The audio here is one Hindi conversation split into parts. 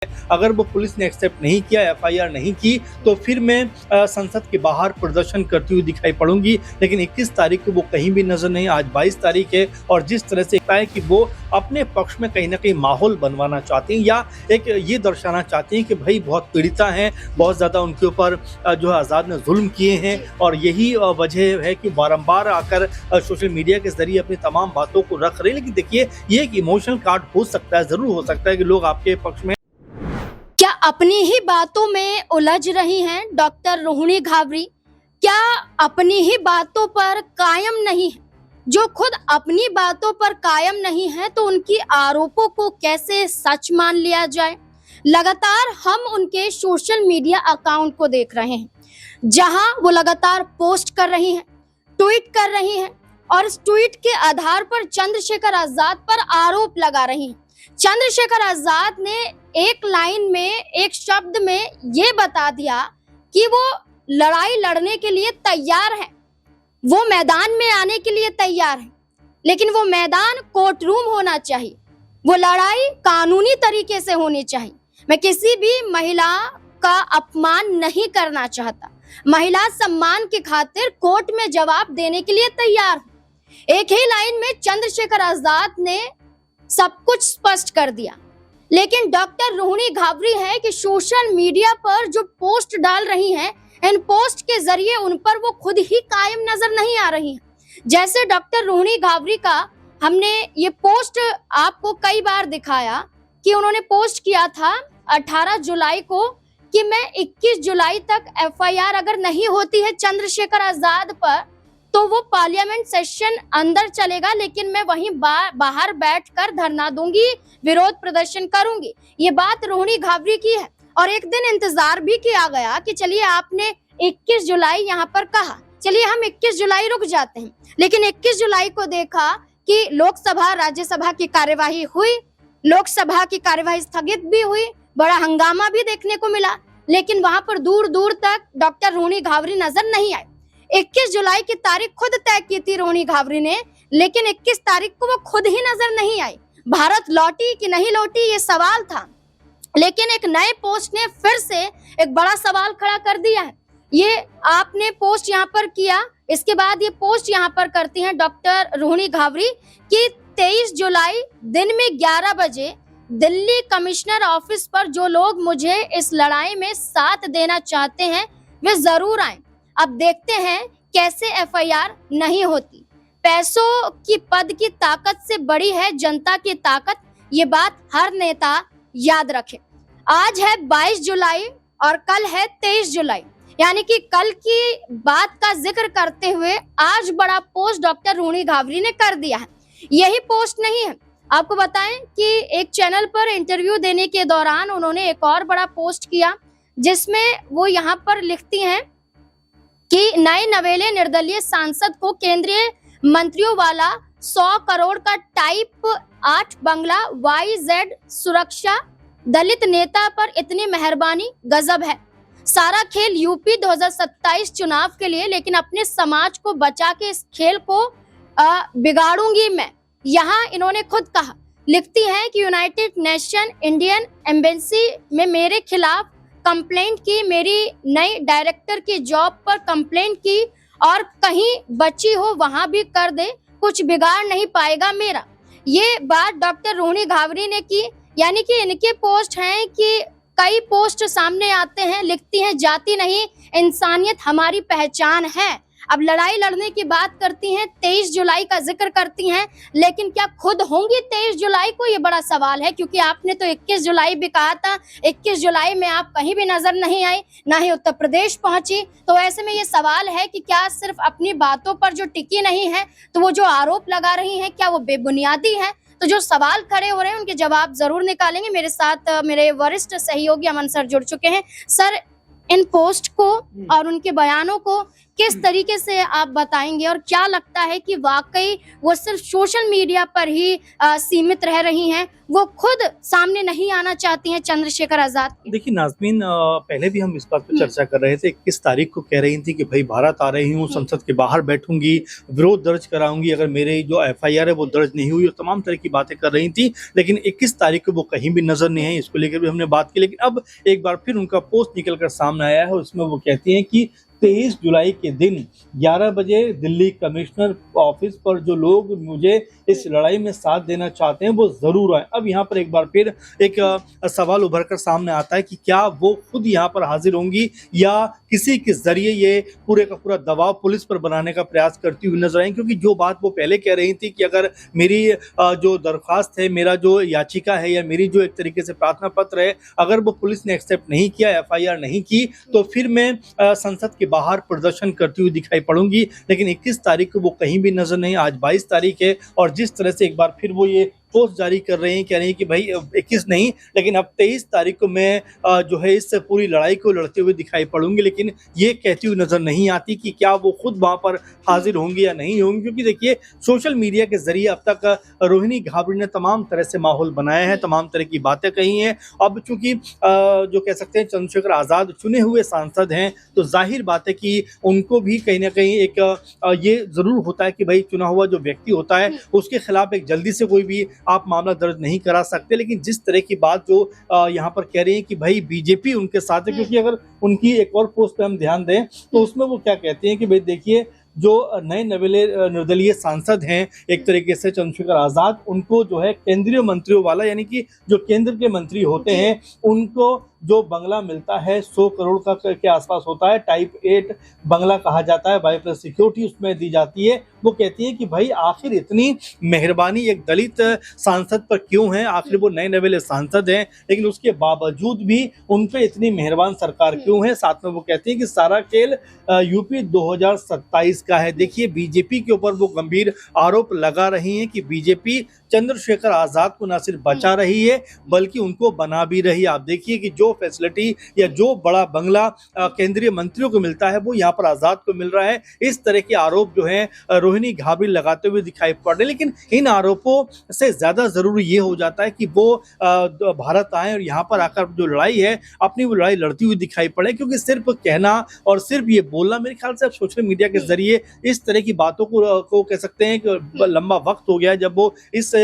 अगर वो पुलिस ने एक्सेप्ट नहीं किया, एफआईआर नहीं की, तो फिर मैं संसद के बाहर प्रदर्शन करती हुई दिखाई पड़ूंगी। लेकिन 21 तारीख को वो कहीं भी नजर नहीं। आज 22 तारीख है और जिस तरह से है कि वो अपने पक्ष में कहीं ना कहीं माहौल बनवाना चाहते हैं या एक ये दर्शाना चाहते हैं कि भाई बहुत पीड़िता हैं, बहुत ज़्यादा उनके ऊपर जो है आज़ाद ने जुल्म किए हैं और यही वजह है कि बारंबार आकर सोशल मीडिया के जरिए अपनी तमाम बातों को रख रहे हैं। लेकिन देखिए, ये एक इमोशनल कार्ड हो सकता है, ज़रूर हो सकता है कि लोग आपके पक्ष में क्या अपनी ही बातों में उलझ रही हैं डॉक्टर रोहिणी घावरी? क्या अपनी ही बातों पर कायम नहीं है? जो खुद अपनी बातों पर कायम नहीं है तो उनकी आरोपों को कैसे सच मान लिया जाए? लगातार हम उनके सोशल मीडिया अकाउंट को देख रहे हैं, जहां वो लगातार पोस्ट कर रही हैं, ट्वीट कर रही हैं और इस ट्वीट के आधार पर चंद्रशेखर आजाद पर आरोप लगा रही हैं। चंद्रशेखर आजाद ने एक लाइन में, एक शब्द में ये बता दिया कि वो लड़ाई लड़ने के लिए तैयार है, वो मैदान में आने के लिए तैयार है, लेकिन वो मैदान कोर्ट रूम होना चाहिए, वो लड़ाई कानूनी तरीके से होनी चाहिए। मैं किसी भी महिला का अपमान नहीं करना चाहता, महिला सम्मान की खातिर कोर्ट में जवाब देने के लिए तैयार हूं। एक ही लाइन में चंद्रशेखर आजाद ने सब कुछ स्पष्ट कर दिया। लेकिन डॉक्टर रोहिणी घावरी है कि सोशल मीडिया पर जो पोस्ट डाल रही हैं, इन पोस्ट के जरिए उन पर वो खुद ही कायम नजर नहीं आ रही हैं। जैसे डॉक्टर रोहिणी घावरी का हमने ये पोस्ट आपको कई बार दिखाया कि उन्होंने पोस्ट किया था 18 जुलाई को कि मैं 21 जुलाई तक एफआईआर अगर नहीं होती है चंद्रशेखर आजाद पर तो वो पार्लियामेंट सेशन अंदर चलेगा, लेकिन मैं वहीं बाहर बैठकर धरना दूंगी, विरोध प्रदर्शन करूंगी। ये बात रोहिणी घावरी की है और एक दिन इंतजार भी किया गया कि चलिए आपने 21 जुलाई यहाँ पर कहा, चलिए हम 21 जुलाई रुक जाते हैं। लेकिन 21 जुलाई को देखा कि लोकसभा राज्यसभा की कार्यवाही हुई, लोकसभा की कार्यवाही स्थगित भी हुई, बड़ा हंगामा भी देखने को मिला, लेकिन वहां पर दूर दूर तक डॉक्टर रोहिणी घावरी नजर नहीं आए। 21 जुलाई की तारीख खुद तय की थी रोहिणी घावरी ने, लेकिन 21 तारीख को वो खुद ही नजर नहीं आई। भारत लौटी कि नहीं लौटी ये सवाल था, लेकिन एक नए पोस्ट ने फिर से एक बड़ा सवाल खड़ा कर दिया है। ये आपने पोस्ट यहाँ पर किया, इसके बाद ये पोस्ट यहाँ पर करती हैं डॉक्टर रोहिणी घावरी कि 23 जुलाई दिन में 11 बजे दिल्ली कमिश्नर ऑफिस पर जो लोग मुझे इस लड़ाई में साथ देना चाहते हैं वे जरूर आए। अब देखते हैं कैसे एफआईआर नहीं होती। पैसों की पद की ताकत से बड़ी है जनता की ताकत, ये बात हर नेता याद रखे। आज है 22 जुलाई और कल है 23 जुलाई, यानी कि कल की बात का जिक्र करते हुए आज बड़ा पोस्ट डॉक्टर रोहिणी घावरी ने कर दिया है। यही पोस्ट नहीं है, आपको बताएं कि एक चैनल पर इंटरव्यू देने के दौरान उन्होंने एक और बड़ा पोस्ट किया, जिसमें वो यहाँ पर लिखती हैं कि नए नवेले निर्दलीय सांसद को केंद्रीय मंत्रियों वाला 100 करोड़ का टाइप 8 बंगला, YZ सुरक्षा, दलित नेता पर इतनी मेहरबानी गजब है। सारा खेल यूपी 2027 चुनाव के लिए, लेकिन अपने समाज को बचा के इस खेल को बिगाड़ूंगी मैं। यहाँ इन्होंने खुद कहा, लिखती हैं कि यूनाइटेड नेशन इंडियन एम्बेसी में मेरे खिलाफ कंप्लेंट की, मेरी नई डायरेक्टर की जॉब पर कंप्लेंट की और कहीं बची हो वहां भी कर दे, कुछ बिगाड़ नहीं पाएगा मेरा। ये बात डॉक्टर रोहिणी घावरी ने की, यानी कि इनके पोस्ट हैं कि कई पोस्ट सामने आते हैं, लिखती हैं जाति नहीं इंसानियत हमारी पहचान है। अब लड़ाई लड़ने की बात करती हैं, 23 जुलाई का जिक्र करती हैं, लेकिन क्या खुद होंगी 23 जुलाई को, ये बड़ा सवाल है, क्योंकि आपने तो 21 जुलाई भी कहा था। 21 जुलाई में आप कहीं भी नजर नहीं आई, ना ही उत्तर प्रदेश पहुंची। तो ऐसे में ये सवाल है कि क्या सिर्फ अपनी बातों पर जो टिकी नहीं है, तो वो जो आरोप लगा रही हैं क्या वो बेबुनियादी है? तो जो सवाल खड़े हो रहे हैं उनके जवाब जरूर निकालेंगे। मेरे साथ मेरे वरिष्ठ सहयोगी अमन सर जुड़ चुके हैं। सर, इन पोस्ट को और उनके बयानों को किस तरीके से आप बताएंगे और क्या लगता है कि वाकई वो सिर्फ सोशल मीडिया पर ही सीमित रह रही हैं, वो खुद सामने नहीं आना चाहती हैं चंद्रशेखर आजाद? देखिए नाज़मीन, पहले भी हम इस बात पर चर्चा कर रहे थे। 21 तारीख को कह रही थी कि भाई भारत आ रही हूँ, संसद के बाहर बैठूंगी, विरोध दर्ज कराऊंगी अगर मेरे जो एफआईआर है वो दर्ज नहीं हुई, और तमाम तरह की बातें कर रही थी। लेकिन 21 तारीख को वो कहीं भी नजर नहीं है, इसको लेकर भी हमने बात की। लेकिन अब एक बार फिर उनका पोस्ट निकल कर सामने आया है, उसमें वो कहती हैं कि 23 जुलाई के दिन 11 बजे दिल्ली कमिश्नर ऑफिस पर जो लोग मुझे इस लड़ाई में साथ देना चाहते हैं वो जरूर आए। अब यहाँ पर एक बार फिर एक सवाल उभर कर सामने आता है कि क्या वो खुद यहाँ पर हाजिर होंगी या किसी के जरिए ये पूरे का पूरा दबाव पुलिस पर बनाने का प्रयास करती हुई नजर आएंगी। क्योंकि जो बात वो पहले कह रही थी कि अगर मेरी जो दरख्वास्त है, मेरा जो याचिका है या मेरी जो एक तरीके से प्रार्थना पत्र है, अगर वो पुलिस ने एक्सेप्ट नहीं किया, एफआईआर नहीं की, तो फिर मैं संसद के बाहर प्रदर्शन करती हुई दिखाई पड़ूंगी। लेकिन 21 तारीख को वो कहीं भी नजर नहीं, आज 22 तारीख है, और जिस तरह से एक बार फिर वो ये पोस्ट जारी कर रहे हैं, कह रहे हैं कि भाई 21 नहीं लेकिन अब 23 तारीख को मैं जो है इस पूरी लड़ाई को लड़ते हुए दिखाई पड़ूंगी। लेकिन ये कहती हुई नजर नहीं आती कि क्या वो खुद वहां पर हाजिर होंगी या नहीं होंगी। क्योंकि देखिए सोशल मीडिया के जरिए अब तक रोहिणी घाबरी ने तमाम तरह से माहौल बनाया है, तमाम तरह की बातें कही हैं। अब चूंकि जो कह सकते हैं चंद्रशेखर आजाद चुने हुए सांसद हैं, तो जाहिर बात है कि उनको भी कहीं ना कहीं एक ये जरूर होता है कि भाई चुना हुआ जो व्यक्ति होता है उसके खिलाफ एक जल्दी से कोई भी आप मामला दर्ज नहीं करा सकते। लेकिन जिस तरह की बात जो यहाँ पर कह रही है कि भाई बीजेपी उनके साथ है, क्योंकि अगर उनकी एक और पोस्ट पे हम ध्यान दें तो उसमें वो क्या कहते हैं कि भाई देखिए जो नए नवेले निर्दलीय सांसद हैं एक तरीके से चंद्रशेखर आजाद, उनको जो है केंद्रीय मंत्रियों वाला, यानी कि जो केंद्र के मंत्री होते हैं उनको जो बंगला मिलता है 100 करोड़ का के आसपास होता है, टाइप 8 बंगला कहा जाता है, बाय प्लस सिक्योरिटी उसमें दी जाती है। वो कहती है कि भाई आखिर इतनी मेहरबानी एक दलित सांसद पर क्यों है, आखिर वो नए नवेले सांसद हैं लेकिन उसके बावजूद भी उन पर इतनी मेहरबान सरकार क्यों है। साथ में वो कहती है कि सारा खेल यूपी 2027 का है। देखिए बीजेपी के ऊपर वो गंभीर आरोप लगा रही हैं कि बीजेपी चंद्रशेखर आजाद को न सिर्फ बचा रही है बल्कि उनको बना भी रही है। आप देखिए कि जो फैसिलिटी या जो बड़ा बंगला केंद्रीय मंत्रियों को मिलता है वो यहाँ पर आजाद को मिल रहा है। इस तरह के आरोप जो है रोहिणी घाबरी लगाते हुए दिखाई पड़ रहे। लेकिन इन आरोपों से ज्यादा जरूरी ये हो जाता है कि वो भारत आए और यहाँ पर आकर जो लड़ाई है अपनी वो लड़ाई लड़ती हुई दिखाई पड़े। क्योंकि सिर्फ कहना और सिर्फ ये बोलना, मेरे ख्याल से अब सोशल मीडिया के जरिए इस तरह की बातों को कह सकते हैं कि लंबा वक्त हो गया है जब वो इस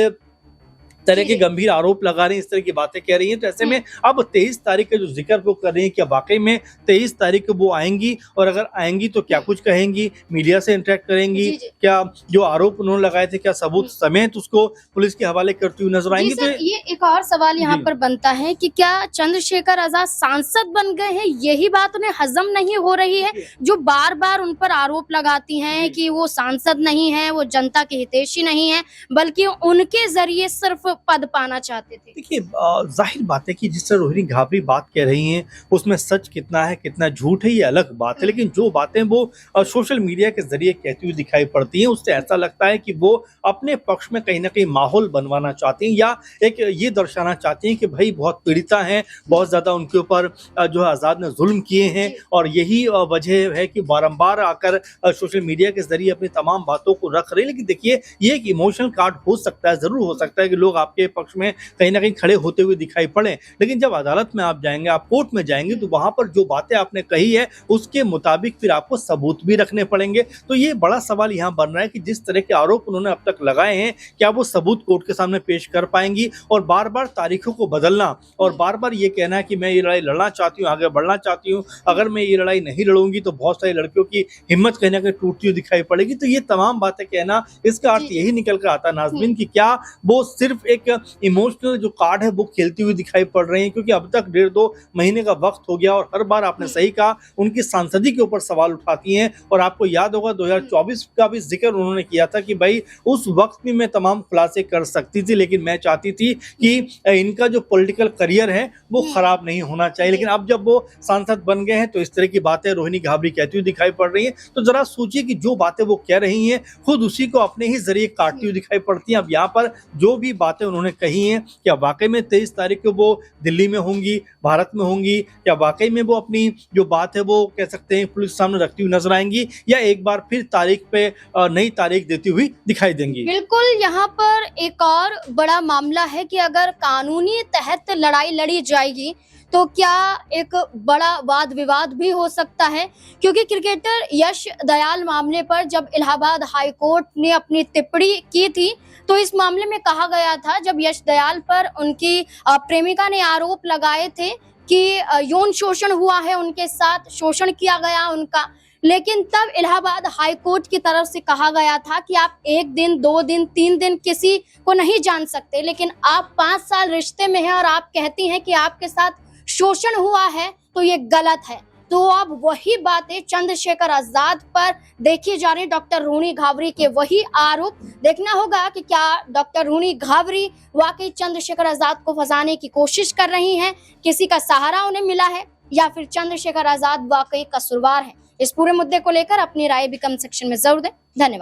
तरह के गंभीर आरोप लगा रही हैं, इस तरह की बातें कह रही हैं। तो ऐसे में अब 23 तारीख का जो जिक्र वो कर रही हैं, क्या वाकई में 23 तारीख को वो आएंगी, और अगर आएंगी तो क्या कुछ कहेंगी, मीडिया से इंटरेक्ट करेंगी, क्या जो आरोप उन्होंने लगाए थे क्या सबूत समेत उसको पुलिस के हवाले करती हुई नजर आएंगी। तो ये एक और सवाल यहाँ पर बनता है कि क्या चंद्रशेखर आजाद सांसद बन गए हैं, यही बात उन्हें हजम नहीं हो रही है, जो बार बार उन पर आरोप लगाती हैं कि वो सांसद नहीं है, वो जनता के हितैषी नहीं है, बल्कि उनके जरिए सिर्फ पद पाना चाहते थे। देखिए जाहिर बात है कि जिस तरह रोहिणी घाबरी बात कह रही हैं उसमें सच कितना है कितना झूठ है ये अलग बात है। लेकिन जो बातें वो सोशल मीडिया के जरिए कहती हुई दिखाई पड़ती हैं उससे ऐसा लगता है कि वो अपने पक्ष में कहीं ना कहीं माहौल बनवाना चाहती हैं, या एक ये दर्शाना चाहती हैं कि भाई बहुत पीड़िता हैं, बहुत ज्यादा उनके ऊपर जो है आजाद ने जुल्म किए हैं, और यही वजह है कि बारंबार आकर सोशल मीडिया के जरिए अपनी तमाम बातों को रख रहे हैं। लेकिन देखिए ये एक इमोशनल कार्ड हो सकता है, जरूर हो सकता है कि लोग आपके पक्ष में कहीं ना कहीं खड़े होते हुए दिखाई पड़े, लेकिन जब अदालत में आप जाएंगे, आप कोर्ट में जाएंगे, तो वहां पर जो बातें आपने कही है उसके मुताबिक फिर आपको सबूत भी रखने पड़ेंगे। तो ये बड़ा सवाल यहाँ बन रहा है कि जिस तरह के आरोप उन्होंने अब तक लगाए हैं क्या वो सबूत कोर्ट के सामने पेश कर पाएंगी। और बार बार तारीखों को बदलना और बार बार ये कहना है कि मैं ये लड़ाई लड़ना चाहती हूँ, आगे बढ़ना चाहती हूँ, अगर मैं ये लड़ाई नहीं लड़ूंगी तो बहुत सारी लड़कियों की हिम्मत कहीं ना कहीं टूटती हुई दिखाई पड़ेगी। तो ये तमाम बातें कहना, इसका अर्थ यही निकल कर आता है नाज़मीन कि क्या वो सिर्फ एक इमोशनल जो कार्ड है वो खेलती हुई दिखाई पड़ रही है। क्योंकि अब तक 1.5-2 महीने का वक्त हो गया और हर बार आपने सही कहा उनकी सांसदी के ऊपर सवाल उठाती हैं। और आपको याद होगा 2024 का भी जिक्र उन्होंने किया था कि भाई उस वक्त भी मैं तमाम खुलासे कर सकती थी, लेकिन मैं चाहती थी कि इनका जो पॉलिटिकल करियर है वो खराब नहीं होना चाहिए। लेकिन अब जब वो सांसद बन गए हैं तो इस तरह की बातें रोहिणी घाबरी कहती हुई दिखाई पड़ रही है। तो जरा सोचिए कि जो बातें वो कह रही हैं खुद उसी को अपने ही जरिए काटती हुई दिखाई पड़ती हैं। अब यहाँ पर जो भी बातें बातें उन्होंने कही हैं, क्या वाकई में 23 तारीख को वो दिल्ली में होंगी, भारत में होंगी, या वाकई में वो अपनी जो बात है वो कह सकते हैं पुलिस के सामने रखती हुई नजर आएंगी, या एक बार फिर तारीख पे नई तारीख देती हुई दिखाई देंगी। बिल्कुल, यहाँ पर एक और बड़ा मामला है कि अगर कानूनी तहत लड़ाई लड़ी जाएगी तो क्या एक बड़ा वाद विवाद भी हो सकता है, क्योंकि क्रिकेटर यश दयाल मामले पर जब इलाहाबाद हाई कोर्ट ने अपनी टिप्पणी की थी तो इस मामले में कहा गया था, जब यश दयाल पर उनकी प्रेमिका ने आरोप लगाए थे कि यौन शोषण हुआ है, उनके साथ शोषण किया गया उनका, लेकिन तब इलाहाबाद हाई कोर्ट की तरफ से कहा गया था कि आप 1 दिन 2 दिन 3 दिन किसी को नहीं जान सकते, लेकिन आप 5 साल रिश्ते में हैं और आप कहती हैं कि आपके साथ शोषण हुआ है, तो ये गलत है। तो अब वही बातें चंद्रशेखर आजाद पर देखी जा रही, डॉक्टर रोहिणी घावरी के वही आरोप। देखना होगा कि क्या डॉक्टर रोहिणी घावरी वाकई चंद्रशेखर आजाद को फंसाने की कोशिश कर रही हैं, किसी का सहारा उन्हें मिला है, या फिर चंद्रशेखर आजाद वाकई कसूरवार है। इस पूरे मुद्दे को लेकर अपनी राय भी कमेंट सेक्शन में जरूर दें। धन्यवाद।